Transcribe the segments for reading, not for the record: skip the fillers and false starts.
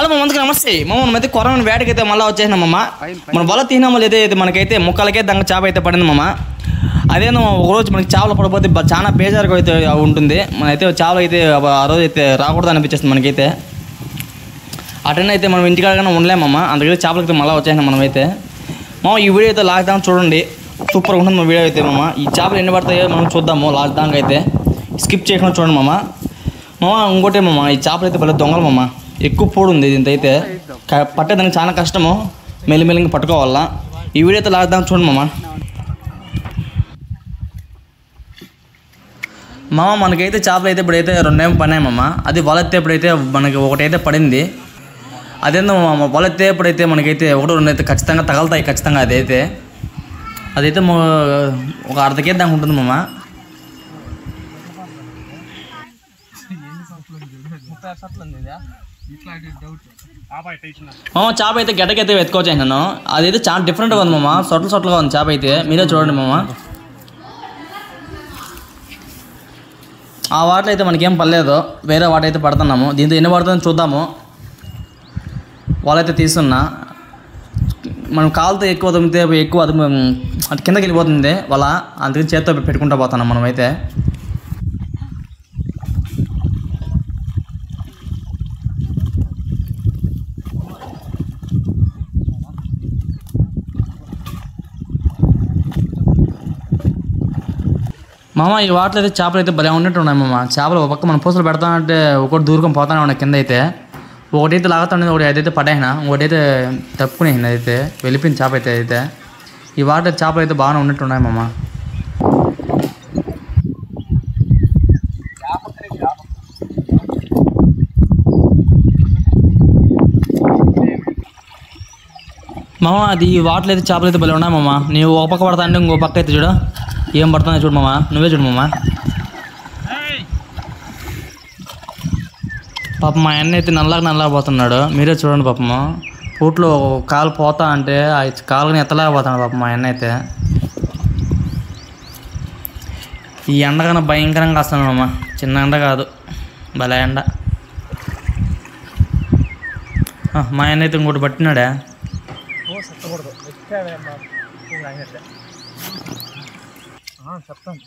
Hello ముందుకు నమస్తే మనమైతే కొరమైన వేటకి అయితే మళ్ళీ వచ్చేసినామమ్మ. మన వల తీసినామో లేదైతే మనకైతే ముక్కలకే దంగ చేప అయితే పడింది మమ్మ. అదేనో ఒకరోజు మనకి చేపలు పడిపోతే చాలా బేజారుగా అయితే ఉంటుంది. మనైతే చేపలు అయితే ఆ రోజు అయితే రాకూడదు అనిపించేస్తుంది మనకైతే. అటెండ్ అయితే మనం ఇంటికాడగానే ఉండలేమమ్మ. అందుకని చేపలకి మళ్ళీ వచ్చేసినాం మనమైతే. ఈ వీడియో అయితే లాస్ట్ దాకా చూడండి, సూపర్గా ఉంటుంది మా వీడియో అయితే మమ్మ. ఈ చేపలు ఎన్ని పడతాయో మనం చూద్దాము లాస్ట్ దాకా అయితే. స్కిప్ చేయకుండా చూడండి మమ్మ. ఇంకోటే మమ్మ, ఈ చేపలు అయితే భలే దొంగలు మమ్మ. ఎక్కువ పొడి ఉంది దీంతో అయితే, పట్టేదానికి చాలా కష్టము. మెల్లిమెల్లిగా పట్టుకోవాలా. ఈ వీడియో అయితే లాస్ట్ దాకా చూడండి మమ్మ. మనకైతే చేపలు అయితే ఇప్పుడైతే రెండేమో పడినాయమ్మ. అది వలెత్తే ఇప్పుడైతే మనకి ఒకటైతే పడింది. అదేందో వలెత్తే ఇప్పుడైతే మనకైతే ఒకటి రెండు అయితే ఖచ్చితంగా తగలుతాయి ఖచ్చితంగా. అదైతే ఒక అర్ధ కేజీ దాకా ఉంటుంది మమ్మ. చేప అయితే గడ్డకైతే వెతుకోవచ్చాను. అదైతే చాలా డిఫరెంట్గా ఉంది మమ్మ. సొట్లుగా ఉంది చేప అయితే, మీరే చూడండి మమ్మ. ఆ వాటర్ అయితే మనకేం పర్లేదు, వేరే వాటర్ అయితే పడుతున్నాము. దీంతో ఎన్ని పడుతుందో చూద్దాము. వాళ్ళైతే తీస్తున్నా, మనం కాలుతో ఎక్కువ అదిమితే ఎక్కువ అటు కిందకి వెళ్ళిపోతుంది వాళ్ళ. అందుకని చేత్తో పెట్టుకుంటూ పోతున్నాం మనమైతే. ఈ వాటర్ అయితే చేపలు అయితే భలే ఉన్నట్టు ఉన్నాయి మామ. చేపలు ఒక పక్క మనం పూసలు పెడతామంటే ఒకటి దూరం పోతానే ఉన్నాయి కింద అయితే. ఒకటైతే లాగుతాండేది, ఒకటి అదైతే పడేసిన, ఒకటైతే తప్పుకునేసింది. అయితే వెళ్ళిపోయింది చేప అయితే. ఈ వాటర్ చేపలు అయితే బాగానే ఉన్నట్టు ఉన్నాయి మామ. అది ఈ వాటర్ అయితే చేపలు అయితే భలే ఉన్నాయి మామ. నీవు ఒక పక్క పడతా అంటే ఇంకో పక్క అయితే చూడు ఏం పడుతుందో చూడు మామ. నువ్వే చూడు మామ. పాపం మా అన్న అయితే నల్లగా పోతున్నాడు, మీరే చూడండి పాపము. పూట్లో కాలు పోతా అంటే ఆ కాలుని ఎత్తలేకపోతున్నాడు పాపం మా అన్న అయితే. ఈ ఎండగానే భయంకరంగా వస్తున్నాడు మామ. చిన్న ఎండ కాదు, భలే ఎండ. మా అన్న అయితే ఇంకోటి పట్టినాడే. చెప్తాను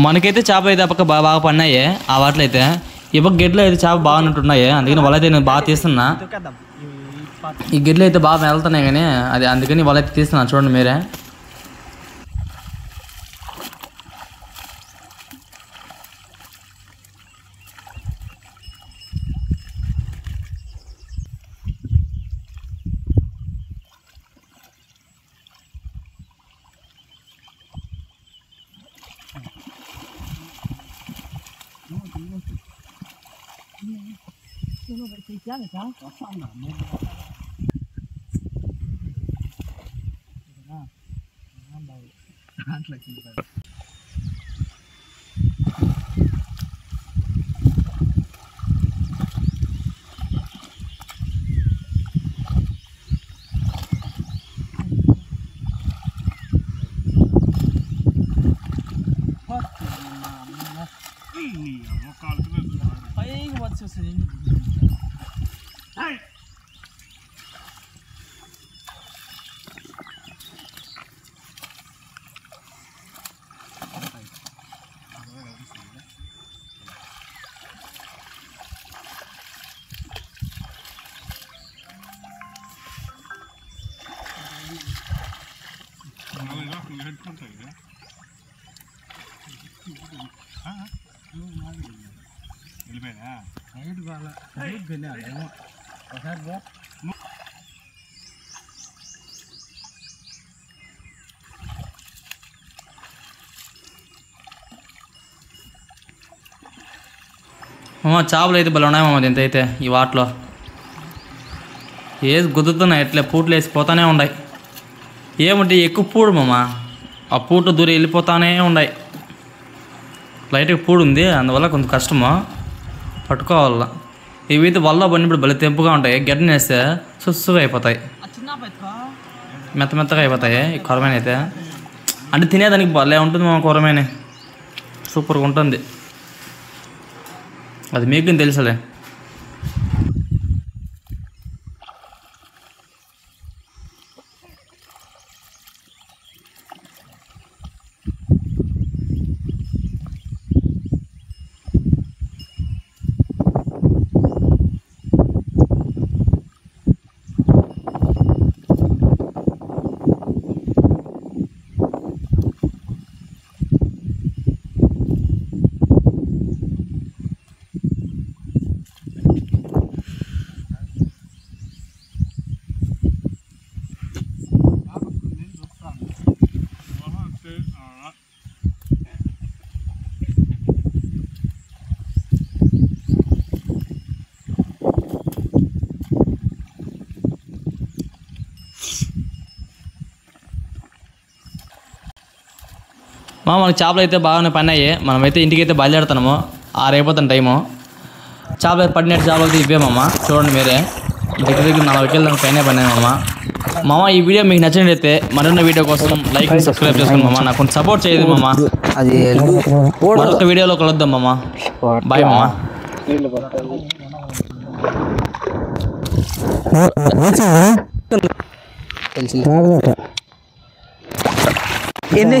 మనకైతే చేప అయితే పక్క బాగా పడినాయి ఆ వాటిలో అయితే. ఈ పక్క గెడ్లు అయితే చేప బాగున్నట్టున్నాయి, అందుకని వాళ్ళైతే నేను బాగా తీస్తున్నా. ఈ గెడ్లు అయితే బాగా వెళ్తున్నాయి కానీ అది అందుకని వాళ్ళైతే తీస్తున్నా, చూడండి మీరే. చేపలు అయితే భలే ఉన్నాయి మామ. ఎంత అయితే ఈ వాటిలో ఏది గుద్దుతున్నాయి, ఎట్లా పూట్లు వేసిపోతానే ఉన్నాయి. ఏమంటే ఎక్కువ పూడు మామ, ఆ పూట దూరం వెళ్ళిపోతానే ఉన్నాయి. లైట్గా పూడు ఉంది, అందువల్ల కొంచెం కష్టము పట్టుకోవాల. ఇవైతే వల్ల పడినప్పుడు భలే తెంపుగా ఉంటాయి, గడ్డని వేస్తే సుస్సుగా అయిపోతాయి, మెత్త మెత్తగా అయిపోతాయి. ఈ కొరమైన అయితే అంటే తినేదానికి భలే ఉంటుంది మా కొరమైన, సూపర్గా ఉంటుంది. అది మీకు తెలుసులే. మనకి చేపలు అయితే బాగానే పడినాయి. మనమైతే ఇంటికైతే బయలుదేరుతున్నాము, 6 అయిపోతున్న టైము. చేపలు పడిన చేపలు అయితే ఇవ్వేమమ్మ, చూడండి మీరే. దగ్గర 40 కిలోల పైన పడినాయమ్మ. మామ ఈ వీడియో మీకు నచ్చినట్లయితే మరిన్న వీడియో కోసం లైక్ సబ్స్క్రైబ్ చేసుకోండి మామ, నాకు కొంచెం సపోర్ట్ చేయదు మామ. మరొక వీడియోలో కలుద్దాం మామ. బాయ్ మామ. ఎన్ని